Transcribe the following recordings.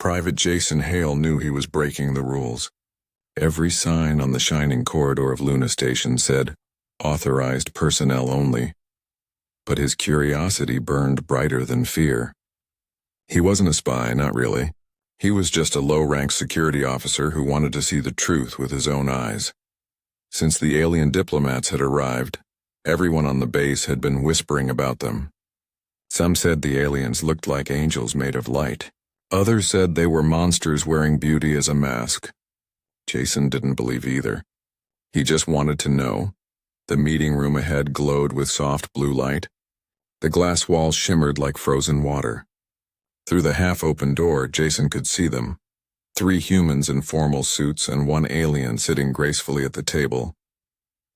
Private Jason Hale knew he was breaking the rules. Every sign on the shining corridor of Luna Station said, "Authorized personnel only." But his curiosity burned brighter than fear. He wasn't a spy, not really. He was just a low-ranked security officer who wanted to see the truth with his own eyes. Since the alien diplomats had arrived, everyone on the base had been whispering about them. Some said the aliens looked like angels made of light. Others said they were monsters wearing beauty as a mask. Jason didn't believe either. He just wanted to know. The meeting room ahead glowed with soft blue light. The glass walls shimmered like frozen water. Through the half-open door, Jason could see them. 3 humans in formal suits and 1 alien sitting gracefully at the table.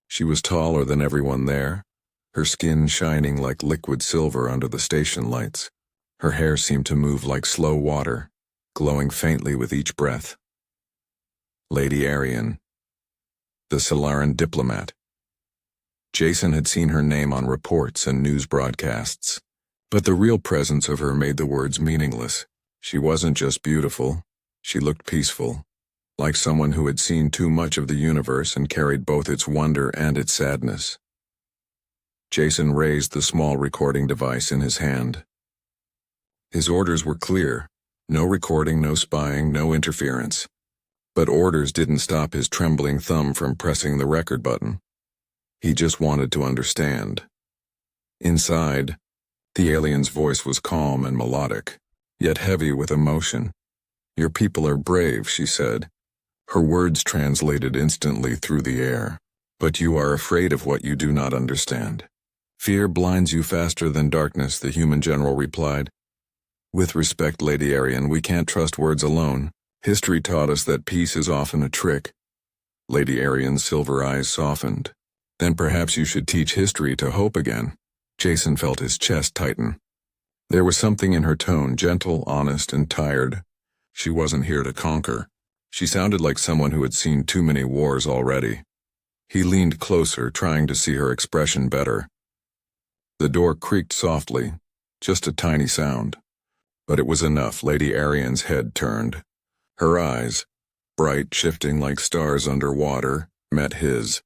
She was taller than everyone there, her skin shining like liquid silver under the station lights. Her hair seemed to move like slow water, glowing faintly with each breath. Lady Arian, the Solaran diplomat. Jason had seen her name on reports and news broadcasts, but the real presence of her made the words meaningless. She wasn't just beautiful, she looked peaceful, like someone who had seen too much of the universe and carried both its wonder and its sadness. Jason raised the small recording device in his hand. His orders were clear: no recording, no spying, no interference. But orders didn't stop his trembling thumb from pressing the record button. He just wanted to understand. Inside, the alien's voice was calm and melodic, yet heavy with emotion. "Your people are brave," she said. Her words translated instantly through the air. "But you are afraid of what you do not understand. Fear blinds you faster than darkness," the human general replied. "With respect, Lady Arian, we can't trust words alone. History taught us that peace is often a trick." Lady Arian's silver eyes softened. "Then perhaps you should teach history to hope again." Jason felt his chest tighten. There was something in her tone, gentle, honest, and tired. She wasn't here to conquer. She sounded like someone who had seen too many wars already. He leaned closer, trying to see her expression better. The door creaked softly, just a tiny sound. But it was enough. Lady Arian's head turned. Her eyes, bright, shifting like stars under water, met his.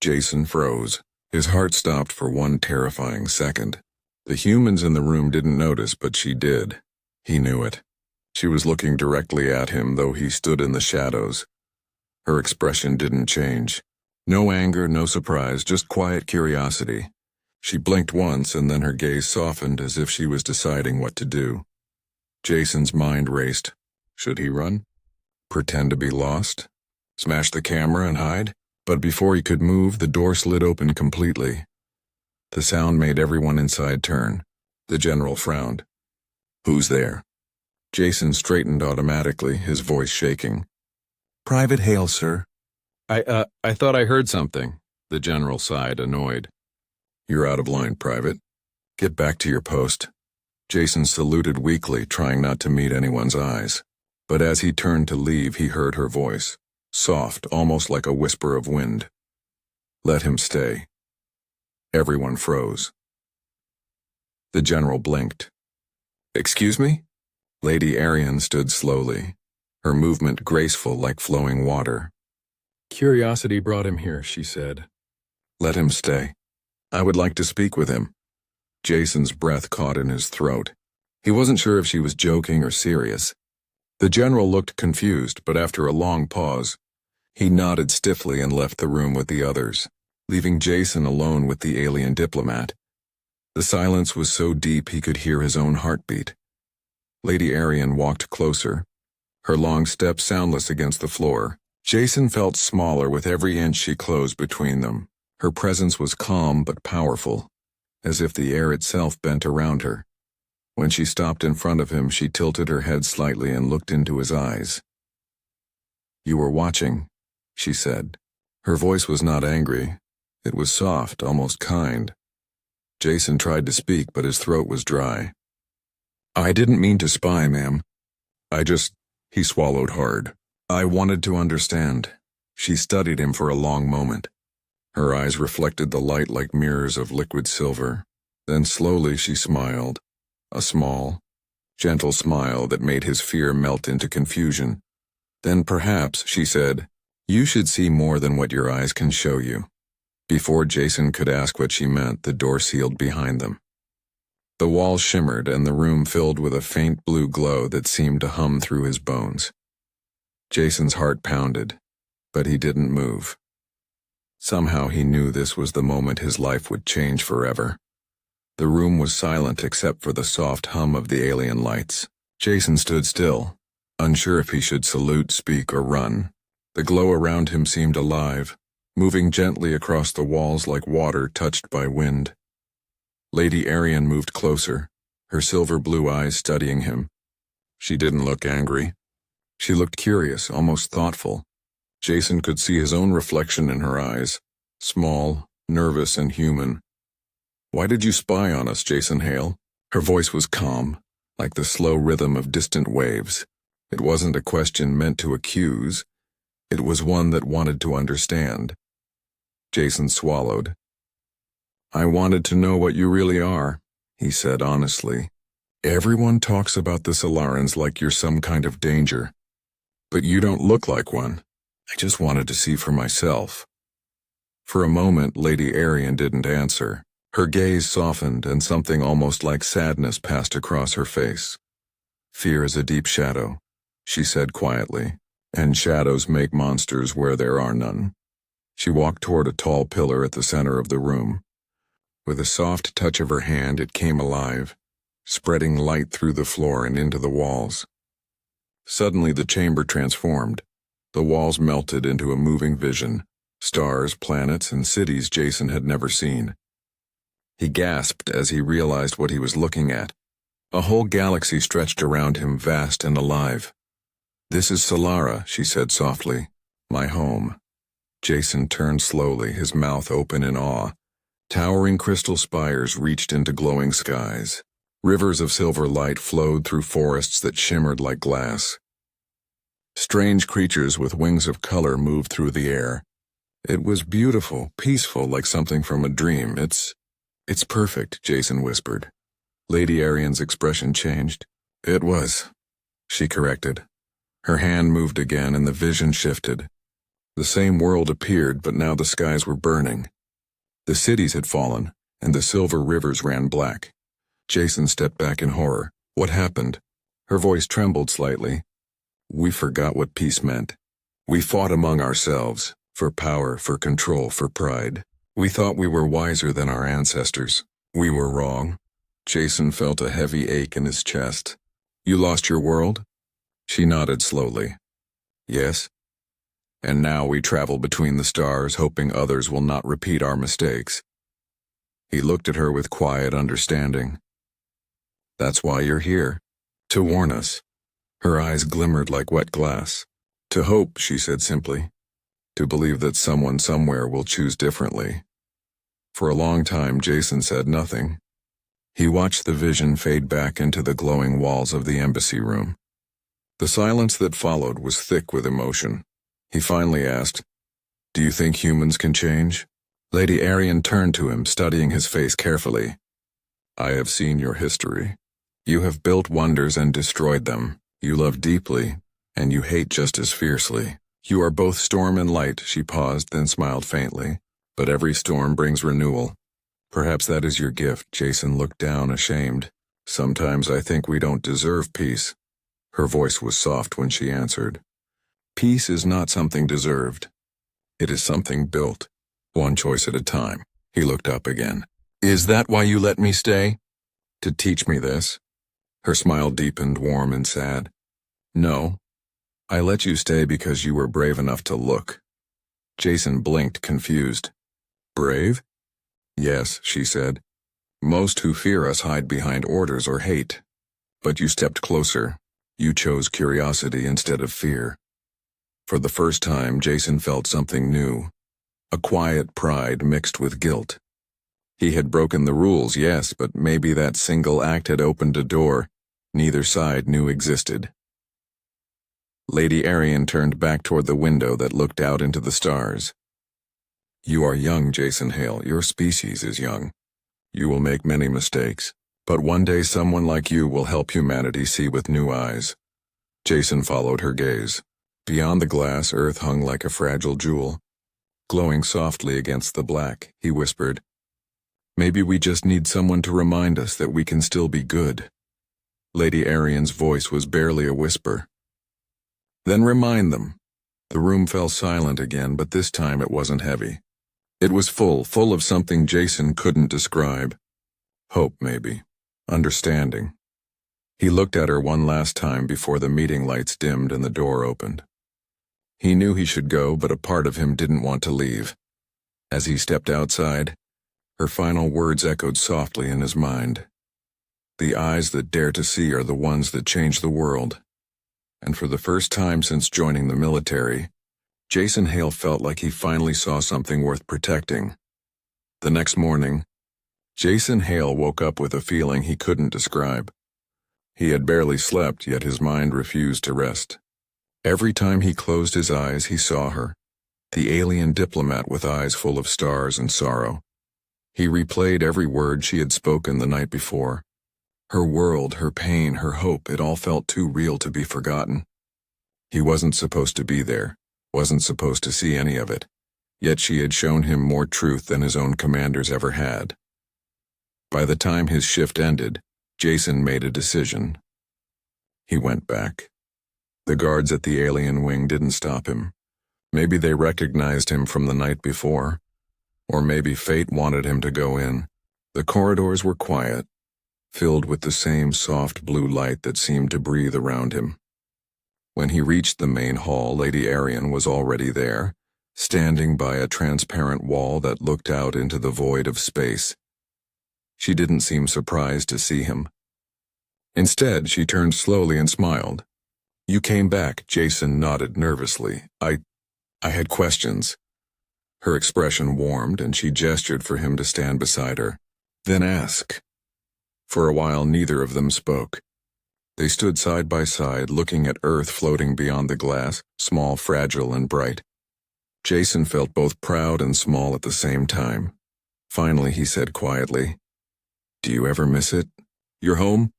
Jason froze. His heart stopped for one terrifying second. The humans in the room didn't notice, but she did. He knew it. She was looking directly at him, though he stood in the shadows. Her expression didn't change. No anger, no surprise, just quiet curiosity. She blinked once, and then her gaze softened as if she was deciding what to do. Jason's mind raced. Should he run? Pretend to be lost? Smash the camera and hide? But before he could move, the door slid open completely. The sound made everyone inside turn. The general frowned. "Who's there?" Jason straightened automatically, his voice shaking. "Private Hale, sir." I thought I heard something." The general sighed, annoyed. "You're out of line, Private. Get back to your post." Jason saluted weakly, trying not to meet anyone's eyes. But as he turned to leave, he heard her voice, soft, almost like a whisper of wind. "Let him stay." Everyone froze. The general blinked. "Excuse me?" Lady Arian stood slowly, her movement graceful like flowing water. "Curiosity brought him here," she said. "Let him stay. I would like to speak with him." Jason's breath caught in his throat. He wasn't sure if she was joking or serious. The general looked confused, but after a long pause, he nodded stiffly and left the room with the others, leaving Jason alone with the alien diplomat. The silence was so deep he could hear his own heartbeat. Lady Arian walked closer, her long steps soundless against the floor. Jason felt smaller with every inch she closed between them. Her presence was calm but powerful, as if the air itself bent around her. When she stopped in front of him, she tilted her head slightly and looked into his eyes. "You were watching," she said. Her voice was not angry. It was soft, almost kind. Jason tried to speak, but his throat was dry. "I didn't mean to spy, ma'am. He swallowed hard. "I wanted to understand." She studied him for a long moment. Her eyes reflected the light like mirrors of liquid silver. Then slowly she smiled, a small, gentle smile that made his fear melt into confusion. Then perhaps, she said, you should see more than what your eyes can show you. Before Jason could ask what she meant, the door sealed behind them. The walls shimmered and the room filled with a faint blue glow that seemed to hum through his bones. Jason's heart pounded, but he didn't move. Somehow he knew this was the moment his life would change forever. The room was silent except for the soft hum of the alien lights. Jason stood still, unsure if he should salute, speak, or run. The glow around him seemed alive, moving gently across the walls like water touched by wind. Lady Arian moved closer, her silver blue eyes studying him. She didn't look angry. She looked curious, almost thoughtful. Jason could see his own reflection in her eyes, small, nervous, and human. Why did you spy on us, Jason Hale? Her voice was calm, like the slow rhythm of distant waves. It wasn't a question meant to accuse. It was one that wanted to understand. Jason swallowed. I wanted to know what you really are, he said honestly. Everyone talks about the Solarans like you're some kind of danger. But you don't look like one. I just wanted to see for myself. For a moment, Lady Arian didn't answer. Her gaze softened and something almost like sadness passed across her face. Fear is a deep shadow, she said quietly, and shadows make monsters where there are none. She walked toward a tall pillar at the center of the room. With a soft touch of her hand, it came alive, spreading light through the floor and into the walls. Suddenly the chamber transformed. The walls melted into a moving vision, stars, planets, and cities Jason had never seen. He gasped as he realized what he was looking at. A whole galaxy stretched around him, vast and alive. This is Solara, she said softly. My home. Jason turned slowly, his mouth open in awe. Towering crystal spires reached into glowing skies. Rivers of silver light flowed through forests that shimmered like glass. Strange creatures with wings of color moved through the air. It was beautiful, peaceful, like something from a dream. It's perfect, Jason whispered. Lady Arian's expression changed. It was, she corrected. Her hand moved again and the vision shifted. The same world appeared, but now the skies were burning. The cities had fallen, and the silver rivers ran black. Jason stepped back in horror. What happened? Her voice trembled slightly. We forgot what peace meant. We fought among ourselves, for power, for control, for pride. We thought we were wiser than our ancestors. We were wrong. Jason felt a heavy ache in his chest. You lost your world? She nodded slowly. Yes. And now we travel between the stars, hoping others will not repeat our mistakes. He looked at her with quiet understanding. That's why you're here. To warn us. Her eyes glimmered like wet glass. To hope, she said simply. To believe that someone somewhere will choose differently. For a long time, Jason said nothing. He watched the vision fade back into the glowing walls of the embassy room. The silence that followed was thick with emotion. He finally asked, Do you think humans can change? Lady Arian turned to him, studying his face carefully. I have seen your history. You have built wonders and destroyed them. You love deeply, and you hate just as fiercely. You are both storm and light, she paused, then smiled faintly. But every storm brings renewal. Perhaps that is your gift. Jason looked down, ashamed. Sometimes I think we don't deserve peace. Her voice was soft when she answered. Peace is not something deserved. It is something built, one choice at a time. He looked up again. Is that why you let me stay? To teach me this? Her smile deepened, warm and sad. No. I let you stay because you were brave enough to look. Jason blinked, confused. Brave? Yes, she said. Most who fear us hide behind orders or hate. But you stepped closer. You chose curiosity instead of fear. For the first time, Jason felt something new. A quiet pride mixed with guilt. He had broken the rules, yes, but maybe that single act had opened a door neither side knew existed. Lady Arian turned back toward the window that looked out into the stars. You are young, Jason Hale. Your species is young. You will make many mistakes. But one day someone like you will help humanity see with new eyes. Jason followed her gaze. Beyond the glass, Earth hung like a fragile jewel. Glowing softly against the black, he whispered, "Maybe we just need someone to remind us that we can still be good." Lady Arian's voice was barely a whisper. "Then remind them." The room fell silent again, but this time it wasn't heavy. It was full of something Jason couldn't describe. Hope, maybe. Understanding. He looked at her one last time before the meeting lights dimmed and the door opened. He knew he should go, but a part of him didn't want to leave. As he stepped outside, her final words echoed softly in his mind. "The eyes that dare to see are the ones that change the world." And for the first time since joining the military, Jason Hale felt like he finally saw something worth protecting. The next morning, Jason Hale woke up with a feeling he couldn't describe. He had barely slept, yet his mind refused to rest. Every time he closed his eyes, he saw her, the alien diplomat with eyes full of stars and sorrow. He replayed every word she had spoken the night before. Her world, her pain, her hope, it all felt too real to be forgotten. He wasn't supposed to be there, wasn't supposed to see any of it, yet she had shown him more truth than his own commanders ever had. By the time his shift ended, Jason made a decision. He went back. The guards at the alien wing didn't stop him. Maybe they recognized him from the night before, or maybe fate wanted him to go in. The corridors were quiet, filled with the same soft blue light that seemed to breathe around him. When he reached the main hall, Lady Arian was already there, standing by a transparent wall that looked out into the void of space. She didn't seem surprised to see him. Instead, she turned slowly and smiled. "You came back," Jason nodded nervously. I had questions." Her expression warmed, and she gestured for him to stand beside her. "Then ask." For a while, neither of them spoke. They stood side by side, looking at Earth floating beyond the glass, small, fragile, and bright. Jason felt both proud and small at the same time. Finally, he said quietly, "Do you ever miss it? Your home?"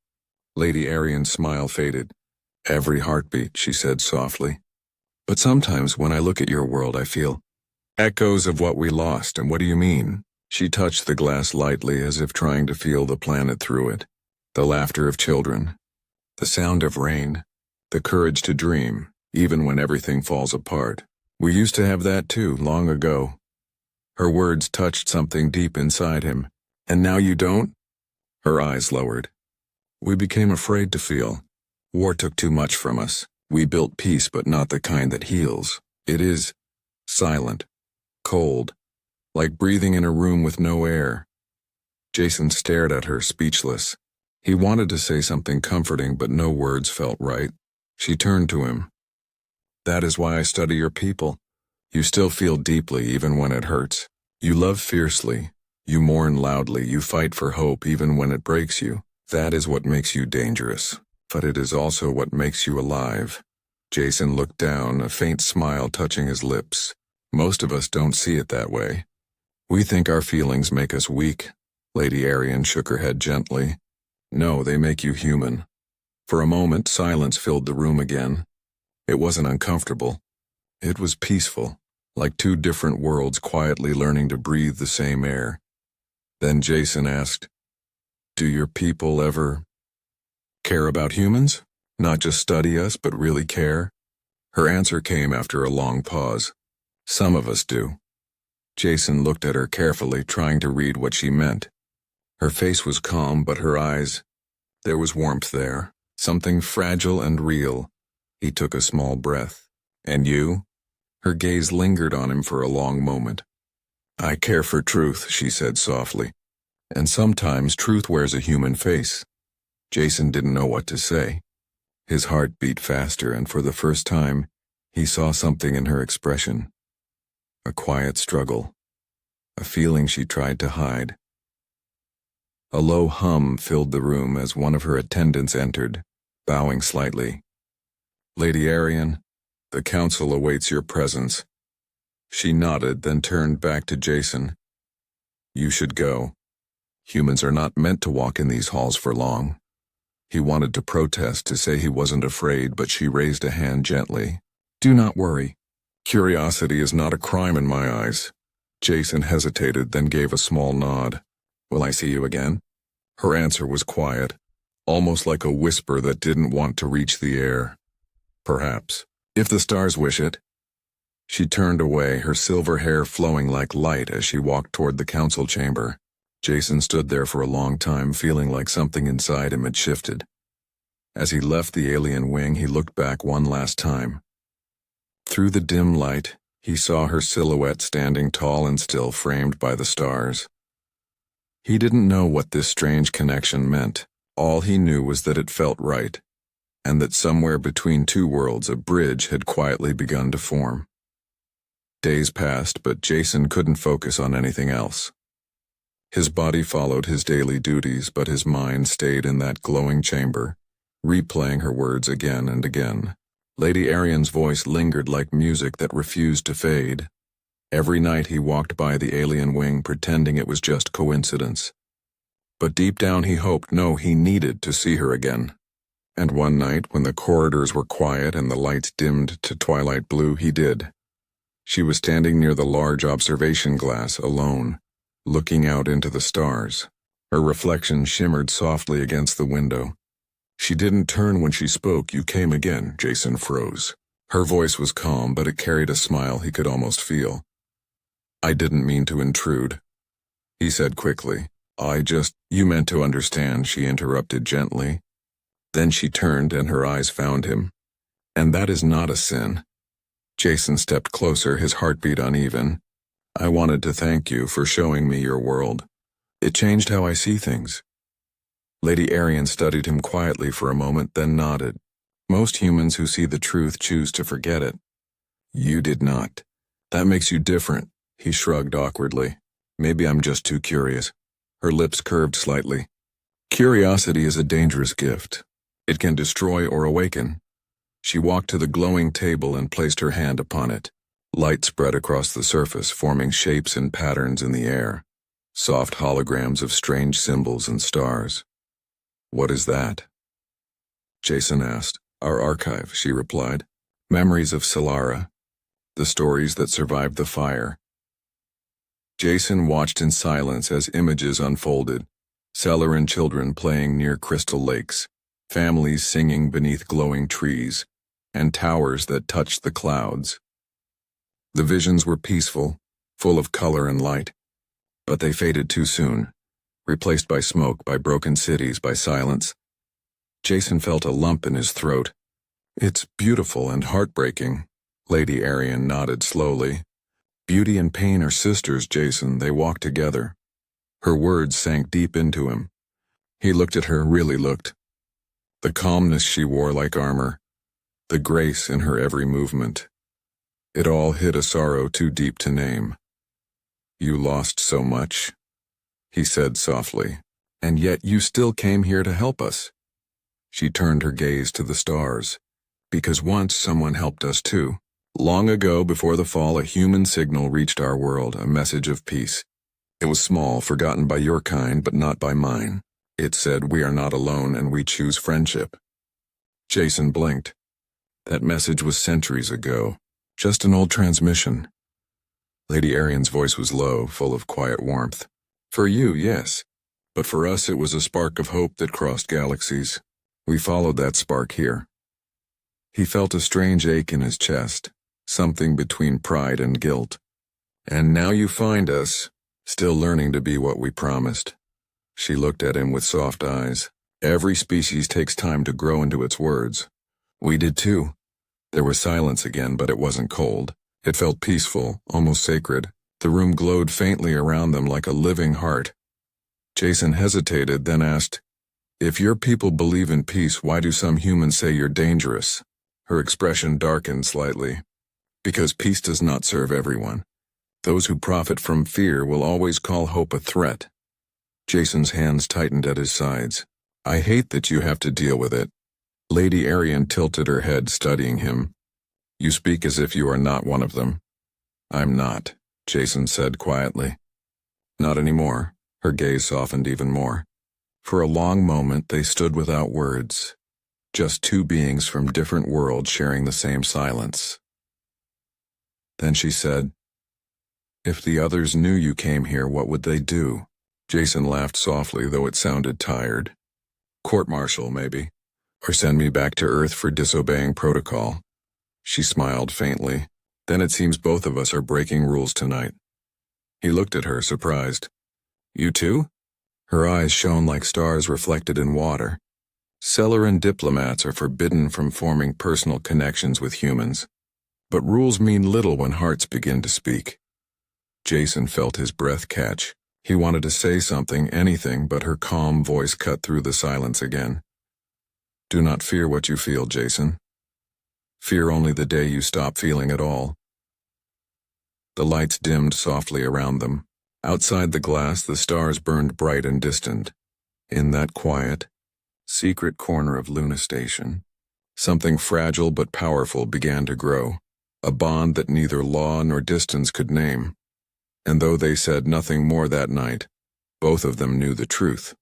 Lady Arian's smile faded. "Every heartbeat," she said softly. "But sometimes when I look at your world, I feel echoes of what we lost." "And what do you mean?" She touched the glass lightly, as if trying to feel the planet through it. "The laughter of children, the sound of rain, the courage to dream, even when everything falls apart. We used to have that too, long ago." Her words touched something deep inside him. "And now you don't?" Her eyes lowered. "We became afraid to feel. War took too much from us. We built peace, but not the kind that heals. It is silent, cold, like breathing in a room with no air." Jason stared at her, speechless. He wanted to say something comforting, but no words felt right. She turned to him. "That is why I study your people. You still feel deeply, even when it hurts. You love fiercely. You mourn loudly. You fight for hope, even when it breaks you. That is what makes you dangerous. But it is also what makes you alive." Jason looked down, a faint smile touching his lips. "Most of us don't see it that way. We think our feelings make us weak." Lady Arian shook her head gently. "No, they make you human." For a moment, silence filled the room again. It wasn't uncomfortable. It was peaceful, like two different worlds quietly learning to breathe the same air. Then Jason asked, "Do your people ever care about humans? Not just study us, but really care?" Her answer came after a long pause. "Some of us do." Jason looked at her carefully, trying to read what she meant. Her face was calm, but her eyes, there was warmth there, something fragile and real. He took a small breath. "And you?" Her gaze lingered on him for a long moment. "I care for truth," she said softly. "And sometimes truth wears a human face." Jason didn't know what to say. His heart beat faster, and for the first time, he saw something in her expression. A quiet struggle. A feeling she tried to hide. A low hum filled the room as one of her attendants entered, bowing slightly. "Lady Arian, the council awaits your presence." She nodded, then turned back to Jason. "You should go." Humans are not meant to walk in these halls for long. He wanted to protest, to say he wasn't afraid, but she raised a hand gently. Do not worry. Curiosity is not a crime in my eyes. Jason hesitated, then gave a small nod. Will I see you again? Her answer was quiet, almost like a whisper that didn't want to reach the air. Perhaps, if the stars wish it. She turned away, her silver hair flowing like light as she walked toward the council chamber. Jason stood there for a long time, feeling like something inside him had shifted. As he left the alien wing, he looked back one last time. Through the dim light, he saw her silhouette standing tall and still, framed by the stars. He didn't know what this strange connection meant. All he knew was that it felt right, and that somewhere between two worlds a bridge had quietly begun to form. Days passed, but Jason couldn't focus on anything else. His body followed his daily duties, but his mind stayed in that glowing chamber, replaying her words again and again. Lady Arian's voice lingered like music that refused to fade. Every night he walked by the alien wing, pretending it was just coincidence. But deep down he hoped, no, he needed to see her again. And one night, when the corridors were quiet and the lights dimmed to twilight blue, he did. She was standing near the large observation glass, alone, looking out into the stars. Her reflection shimmered softly against the window. She didn't turn when she spoke. You came again. Jason froze. Her voice was calm, but it carried a smile he could almost feel. I didn't mean to intrude, he said quickly. You meant to understand, she interrupted gently. Then she turned and her eyes found him. And that is not a sin. Jason stepped closer, his heartbeat uneven. I wanted to thank you for showing me your world. It changed how I see things. Lady Arian studied him quietly for a moment, then nodded. Most humans who see the truth choose to forget it. You did not. That makes you different, he shrugged awkwardly. Maybe I'm just too curious. Her lips curved slightly. Curiosity is a dangerous gift. It can destroy or awaken. She walked to the glowing table and placed her hand upon it. Light spread across the surface, forming shapes and patterns in the air. Soft holograms of strange symbols and stars. What is that? Jason asked. Our archive, she replied. Memories of Solara. The stories that survived the fire. Jason watched in silence as images unfolded. Celeran children playing near crystal lakes, families singing beneath glowing trees, and towers that touched the clouds. The visions were peaceful, full of color and light, but they faded too soon, replaced by smoke, by broken cities, by silence. Jason felt a lump in his throat. It's beautiful and heartbreaking, Lady Arian nodded slowly. Beauty and pain are sisters, Jason. They walk together. Her words sank deep into him. He looked at her, really looked. The calmness she wore like armor, the grace in her every movement. It all hid a sorrow too deep to name. You lost so much, he said softly, and yet you still came here to help us. She turned her gaze to the stars. Because once someone helped us too. Long ago, before the fall, a human signal reached our world, a message of peace. It was small, forgotten by your kind, but not by mine. It said, we are not alone and we choose friendship. Jason blinked. That message was centuries ago, just an old transmission. Lady Arian's voice was low, full of quiet warmth. For you, yes. But for us, it was a spark of hope that crossed galaxies. We followed that spark here. He felt a strange ache in his chest, something between pride and guilt. And now you find us, still learning to be what we promised. She looked at him with soft eyes. Every species takes time to grow into its words. We did too. There was silence again, but it wasn't cold. It felt peaceful, almost sacred. The room glowed faintly around them like a living heart. Jason hesitated, then asked, if your people believe in peace, why do some humans say you're dangerous? Her expression darkened slightly. Because peace does not serve everyone. Those who profit from fear will always call hope a threat. Jason's hands tightened at his sides. I hate that you have to deal with it. Lady Arian tilted her head, studying him. You speak as if you are not one of them. I'm not, Jason said quietly. Not anymore. Her gaze softened even more. For a long moment they stood without words, just two beings from different worlds sharing the same silence. Then she said, "If the others knew you came here, what would they do?" Jason laughed softly, though it sounded tired. "Court-martial, maybe. Or send me back to Earth for disobeying protocol." She smiled faintly. "Then it seems both of us are breaking rules tonight." He looked at her, surprised. "You too?" Her eyes shone like stars reflected in water. Celeran diplomats are forbidden from forming personal connections with humans. But rules mean little when hearts begin to speak. Jason felt his breath catch. He wanted to say something, anything, but her calm voice cut through the silence again. "Do not fear what you feel, Jason. Fear only the day you stop feeling at all." The lights dimmed softly around them. Outside the glass, the stars burned bright and distant. In that quiet, secret corner of Luna Station, something fragile but powerful began to grow, a bond that neither law nor distance could name. And though they said nothing more that night, both of them knew the truth.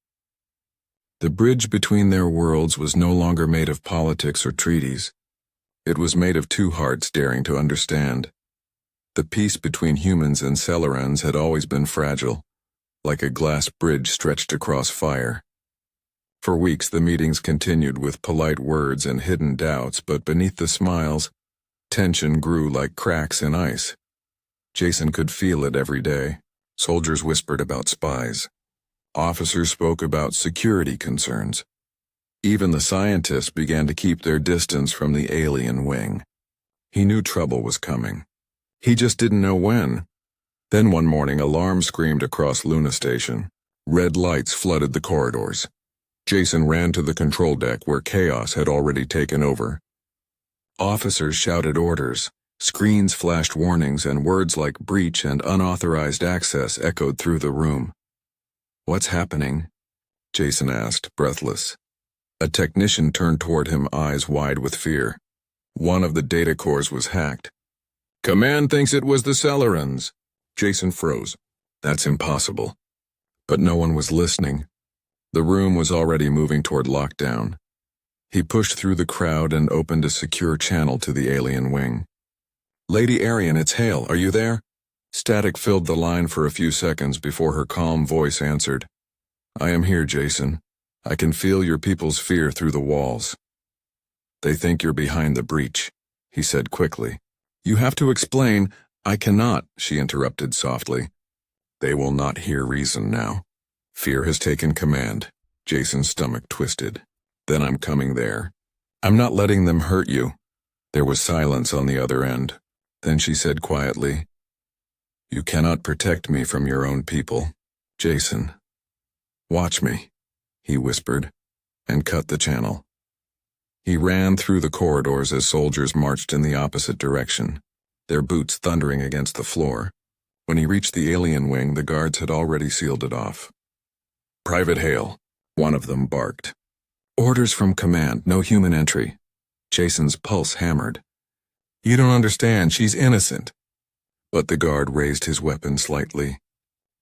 The bridge between their worlds was no longer made of politics or treaties. It was made of two hearts daring to understand. The peace between humans and Celerans had always been fragile, like a glass bridge stretched across fire. For weeks the meetings continued with polite words and hidden doubts, but beneath the smiles, tension grew like cracks in ice. Jason could feel it every day. Soldiers whispered about spies. Officers spoke about security concerns. Even the scientists began to keep their distance from the alien wing. He knew trouble was coming. He just didn't know when. Then one morning, alarms screamed across Luna Station. Red lights flooded the corridors. Jason ran to the control deck where chaos had already taken over. Officers shouted orders. Screens flashed warnings, and words like breach and unauthorized access echoed through the room. "What's happening?" Jason asked, breathless. A technician turned toward him, eyes wide with fear. One of the data cores was hacked. "Command thinks it was the Celerans." Jason froze. That's impossible. But no one was listening. The room was already moving toward lockdown. He pushed through the crowd and opened a secure channel to the alien wing. "Lady Arian, it's Hale. Are you there?" Static filled the line for a few seconds before her calm voice answered. "I am here, Jason. I can feel your people's fear through the walls." "They think you're behind the breach," he said quickly. "You have to explain." "I cannot," she interrupted softly. "They will not hear reason now. Fear has taken command." Jason's stomach twisted. "Then I'm coming there. I'm not letting them hurt you." There was silence on the other end. Then she said quietly, "You cannot protect me from your own people. Jason, watch me," he whispered, and cut the channel. He ran through the corridors as soldiers marched in the opposite direction, their boots thundering against the floor. When he reached the alien wing, the guards had already sealed it off. "Private Hale," one of them barked. "Orders from command, no human entry." Jason's pulse hammered. "You don't understand, she's innocent." But the guard raised his weapon slightly.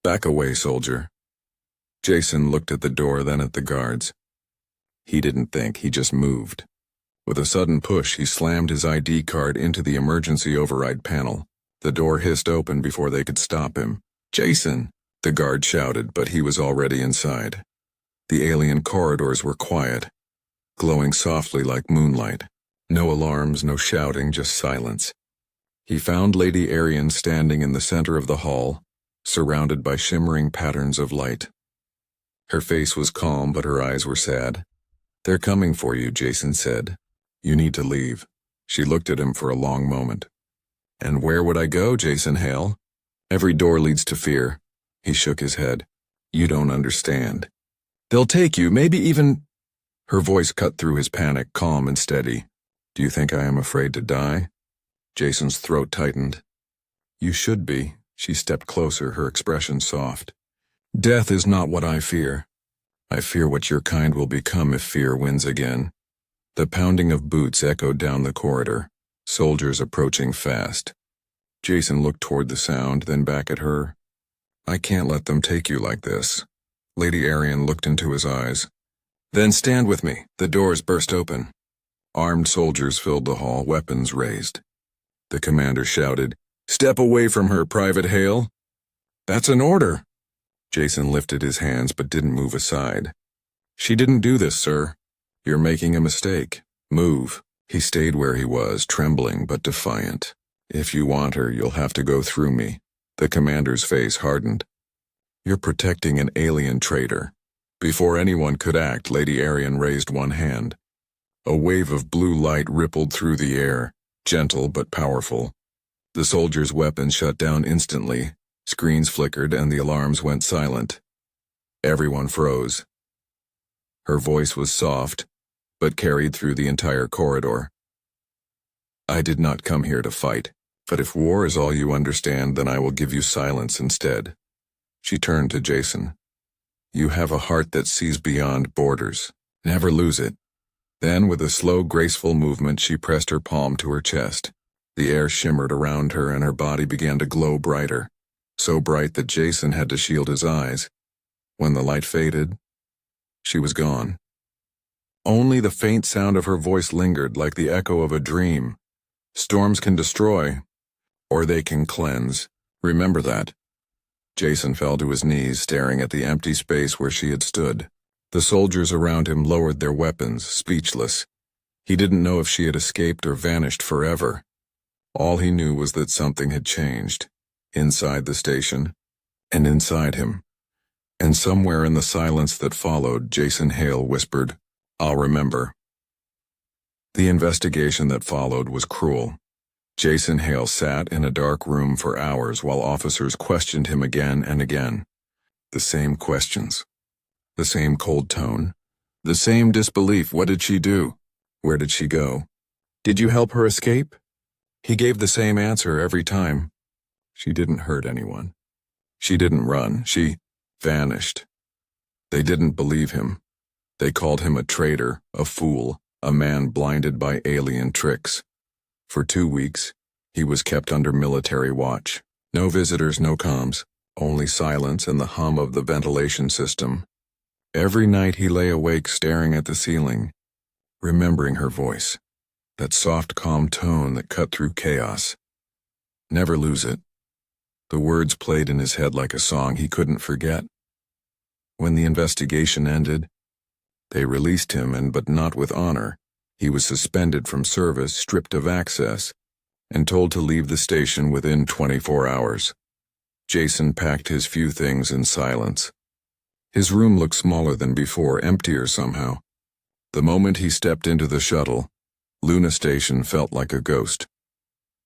"Back away, soldier." Jason looked at the door, then at the guards. He didn't think, he just moved. With a sudden push, he slammed his ID card into the emergency override panel. The door hissed open before they could stop him. "Jason!" the guard shouted, but he was already inside. The alien corridors were quiet, glowing softly like moonlight. No alarms, no shouting, just silence. He found Lady Arian standing in the center of the hall, surrounded by shimmering patterns of light. Her face was calm, but her eyes were sad. "They're coming for you," Jason said. "You need to leave." She looked at him for a long moment. "And where would I go, Jason Hale?" "Every door leads to fear." He shook his head. "You don't understand. They'll take you, maybe even—" Her voice cut through his panic, calm and steady. "Do you think I am afraid to die?" Jason's throat tightened. "You should be." She stepped closer, her expression soft. "Death is not what I fear. I fear what your kind will become if fear wins again." The pounding of boots echoed down the corridor, soldiers approaching fast. Jason looked toward the sound, then back at her. I can't let them take you like this. Lady Arian looked into his eyes. Then stand with me. The doors burst open. Armed soldiers filled the hall, weapons raised. The commander shouted, Step away from her, Private Hale. That's an order. Jason lifted his hands but didn't move aside. She didn't do this, sir. You're making a mistake. Move. He stayed where he was, trembling but defiant. If you want her, you'll have to go through me. The commander's face hardened. You're protecting an alien traitor. Before anyone could act, Lady Arian raised one hand. A wave of blue light rippled through the air, gentle but powerful. The soldiers' weapons shut down instantly, screens flickered, and the alarms went silent. Everyone froze. Her voice was soft, but carried through the entire corridor. I did not come here to fight, but if war is all you understand, then I will give you silence instead. She turned to Jason. You have a heart that sees beyond borders. Never lose it. Then, with a slow, graceful movement, she pressed her palm to her chest. The air shimmered around her and her body began to glow brighter, so bright that Jason had to shield his eyes. When the light faded, she was gone. Only the faint sound of her voice lingered like the echo of a dream. Storms can destroy, or they can cleanse. Remember that. Jason fell to his knees, staring at the empty space where she had stood. The soldiers around him lowered their weapons, speechless. He didn't know if she had escaped or vanished forever. All he knew was that something had changed, inside the station, and inside him. And somewhere in the silence that followed, Jason Hale whispered, I'll remember. The investigation that followed was cruel. Jason Hale sat in a dark room for hours while officers questioned him again and again. The same questions. The same cold tone. The same disbelief. What did she do? Where did she go? Did you help her escape? He gave the same answer every time. She didn't hurt anyone. She didn't run. She vanished. They didn't believe him. They called him a traitor, a fool, a man blinded by alien tricks. For 2 weeks, he was kept under military watch. No visitors, no comms, only silence and the hum of the ventilation system. Every night he lay awake staring at the ceiling, remembering her voice, that soft, calm tone that cut through chaos. Never lose it. The words played in his head like a song he couldn't forget. When the investigation ended, they released him, but not with honor. He was suspended from service, stripped of access, and told to leave the station within 24 hours. Jason packed his few things in silence. His room looked smaller than before, emptier somehow. The moment he stepped into the shuttle, Luna Station felt like a ghost,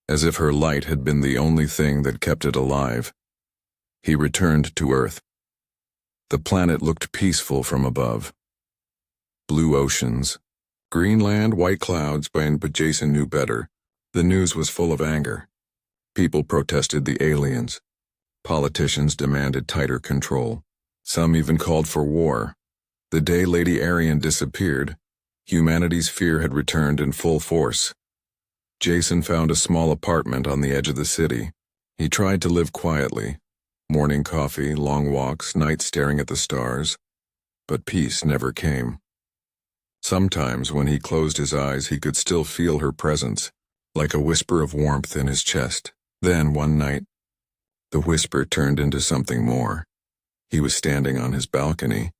as if her light had been the only thing that kept it alive. He returned to Earth. The planet looked peaceful from above. Blue oceans, green land, white clouds, but Jason knew better. The news was full of anger. People protested the aliens. Politicians demanded tighter control. Some even called for war. The day Lady Arian disappeared, humanity's fear had returned in full force. Jason found a small apartment on the edge of the city. He tried to live quietly. Morning coffee, long walks, nights staring at the stars. But peace never came. Sometimes when he closed his eyes, he could still feel her presence, like a whisper of warmth in his chest. Then, one night, the whisper turned into something more. He was standing on his balcony,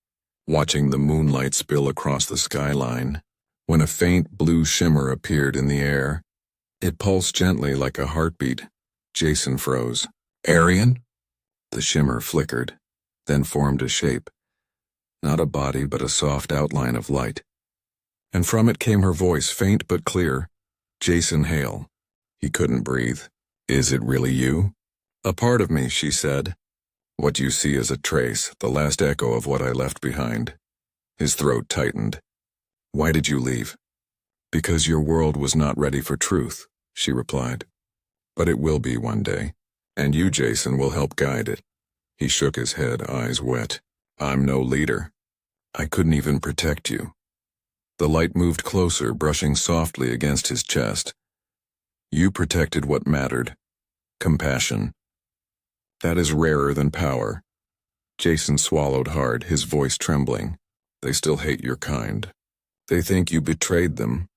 watching the moonlight spill across the skyline, when a faint blue shimmer appeared in the air. It pulsed gently like a heartbeat. Jason froze. Arian? The shimmer flickered, then formed a shape. Not a body, but a soft outline of light. And from it came her voice, faint but clear. Jason Hale. He couldn't breathe. Is it really you? A part of me, she said. What you see is a trace, the last echo of what I left behind. His throat tightened. Why did you leave? Because your world was not ready for truth, she replied. But it will be one day, and you, Jason, will help guide it. He shook his head, eyes wet. I'm no leader. I couldn't even protect you. The light moved closer, brushing softly against his chest. You protected what mattered. Compassion. That is rarer than power. Jason swallowed hard, his voice trembling. They still hate your kind. They think you betrayed them.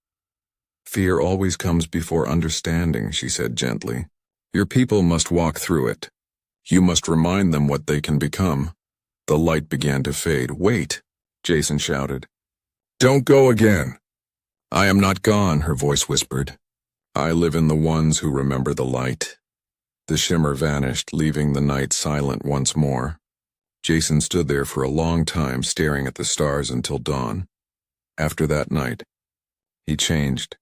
Fear always comes before understanding, she said gently. Your people must walk through it. You must remind them what they can become. The light began to fade. Wait, Jason shouted. Don't go again. I am not gone, her voice whispered. I live in the ones who remember the light. The shimmer vanished, leaving the night silent once more. Jason stood there for a long time, staring at the stars until dawn. After that night, he changed.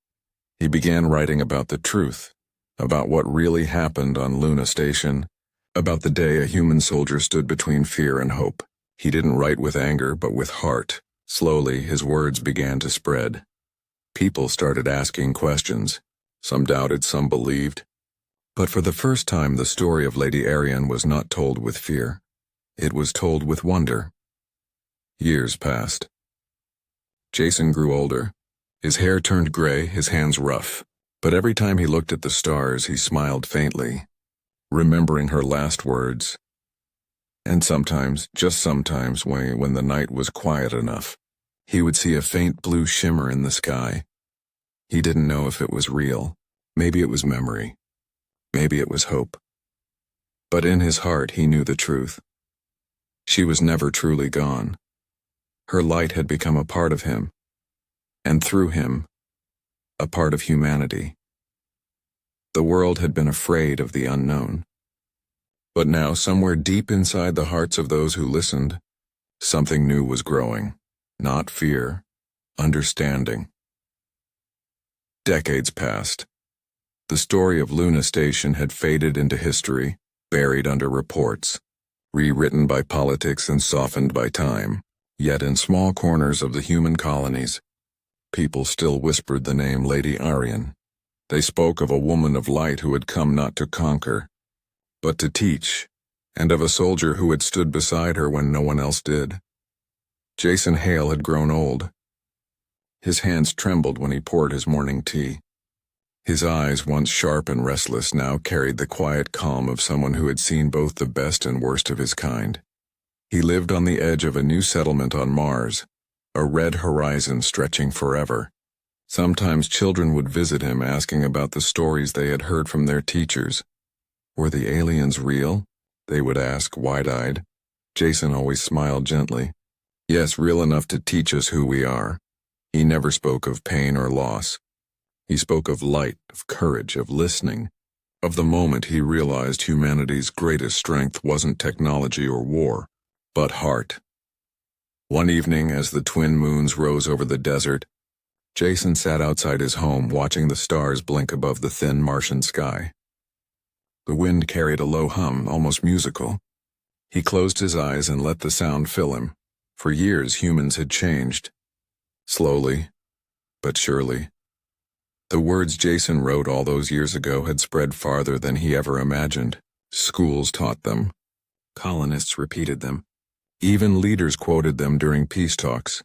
He began writing about the truth, about what really happened on Luna Station, about the day a human soldier stood between fear and hope. He didn't write with anger, but with heart. Slowly, his words began to spread. People started asking questions. Some doubted, some believed. But for the first time, the story of Lady Arian was not told with fear. It was told with wonder. Years passed. Jason grew older. His hair turned gray, his hands rough. But every time he looked at the stars, he smiled faintly, remembering her last words. And sometimes, just sometimes, when the night was quiet enough, he would see a faint blue shimmer in the sky. He didn't know if it was real. Maybe it was memory. Maybe it was hope. But in his heart, he knew the truth. She was never truly gone. Her light had become a part of him, and through him, a part of humanity. The world had been afraid of the unknown. But now, somewhere deep inside the hearts of those who listened, something new was growing. Not fear, understanding. Decades passed. The story of Luna Station had faded into history, buried under reports, rewritten by politics and softened by time. Yet in small corners of the human colonies, people still whispered the name Lady Arian. They spoke of a woman of light who had come not to conquer, but to teach, and of a soldier who had stood beside her when no one else did. Jason Hale had grown old. His hands trembled when he poured his morning tea. His eyes, once sharp and restless, now carried the quiet calm of someone who had seen both the best and worst of his kind. He lived on the edge of a new settlement on Mars, a red horizon stretching forever. Sometimes children would visit him asking about the stories they had heard from their teachers. Were the aliens real? They would ask, wide-eyed. Jason always smiled gently. Yes, real enough to teach us who we are. He never spoke of pain or loss. He spoke of light, of courage, of listening, of the moment he realized humanity's greatest strength wasn't technology or war, but heart. One evening, as the twin moons rose over the desert, Jason sat outside his home watching the stars blink above the thin Martian sky. The wind carried a low hum, almost musical. He closed his eyes and let the sound fill him. For years, humans had changed. Slowly, but surely. The words Jason wrote all those years ago had spread farther than he ever imagined. Schools taught them. Colonists repeated them. Even leaders quoted them during peace talks.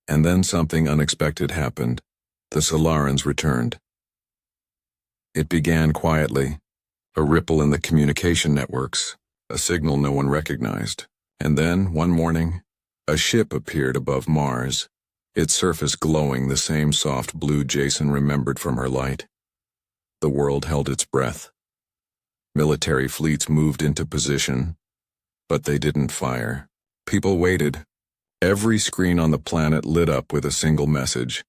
And then something unexpected happened. The Solarans returned. It began quietly. A ripple in the communication networks, a signal no one recognized. And then, one morning, a ship appeared above Mars, its surface glowing the same soft blue Jason remembered from her light. The world held its breath. Military fleets moved into position, but they didn't fire. People waited. Every screen on the planet lit up with a single message,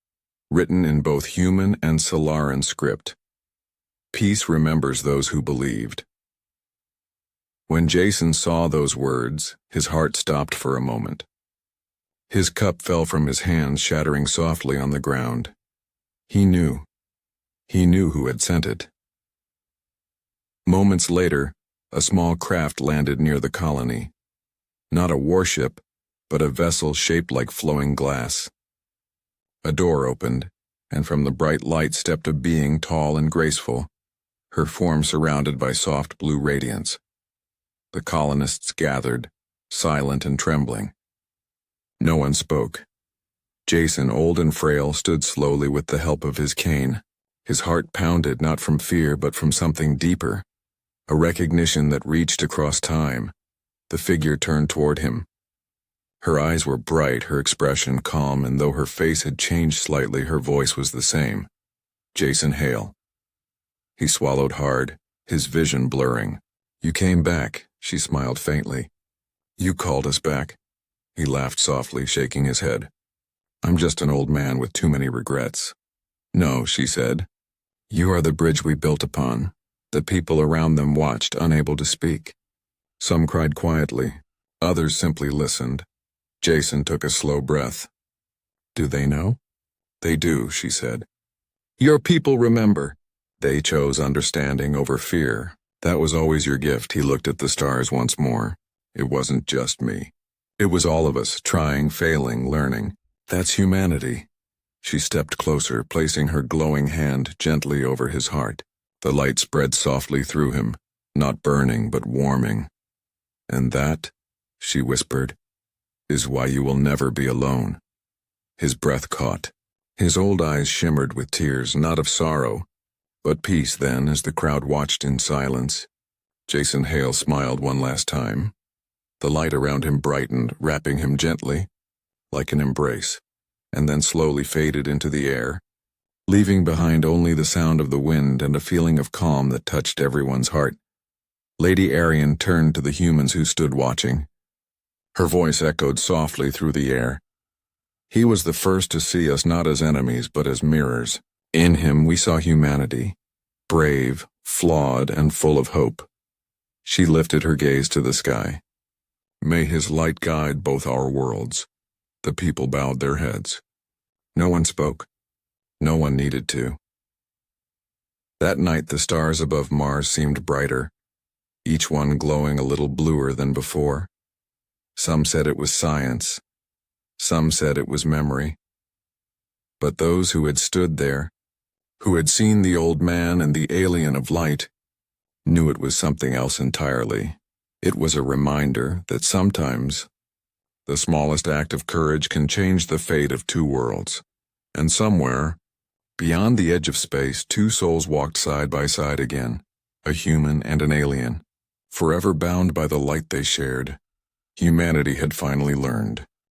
written in both human and Solaran script. Peace remembers those who believed. When Jason saw those words, his heart stopped for a moment. His cup fell from his hands, shattering softly on the ground. He knew. He knew who had sent it. Moments later, a small craft landed near the colony. Not a warship, but a vessel shaped like flowing glass. A door opened, and from the bright light stepped a being tall and graceful, her form surrounded by soft blue radiance. The colonists gathered, silent and trembling. No one spoke. Jason, old and frail, stood slowly with the help of his cane. His heart pounded not from fear but from something deeper. a recognition that reached across time. The figure turned toward him. Her eyes were bright, her expression calm, and though her face had changed slightly, her voice was the same. Jason Hale. He swallowed hard, his vision blurring. "You came back," she smiled faintly. "You called us back." He laughed softly, shaking his head. "I'm just an old man with too many regrets." "No," she said. "You are the bridge we built upon." The people around them watched, unable to speak. Some cried quietly, others simply listened. Jason took a slow breath. "Do they know?" "They do," she said. "Your people remember." "They chose understanding over fear. That was always your gift." He looked at the stars once more. "It wasn't just me. It was all of us, trying, failing, learning. That's humanity." She stepped closer, placing her glowing hand gently over his heart. The light spread softly through him, not burning but warming. "And that," she whispered, "is why you will never be alone." His breath caught. His old eyes shimmered with tears, not of sorrow, but peace. Then, as the crowd watched in silence, Jason Hale smiled one last time. The light around him brightened, wrapping him gently, like an embrace, and then slowly faded into the air, leaving behind only the sound of the wind and a feeling of calm that touched everyone's heart. Lady Arian turned to the humans who stood watching. Her voice echoed softly through the air. "He was the first to see us not as enemies but as mirrors. In him we saw humanity, brave, flawed, and full of hope." She lifted her gaze to the sky. "May his light guide both our worlds." The people bowed their heads. No one spoke. No one needed to. That night the stars above Mars seemed brighter, each one glowing a little bluer than before. Some said it was science. Some said it was memory. But those who had stood there, who had seen the old man and the alien of light, knew it was something else entirely. It was a reminder that sometimes the smallest act of courage can change the fate of two worlds. And somewhere, beyond the edge of space, two souls walked side by side again, a human and an alien, forever bound by the light they shared. Humanity had finally learned.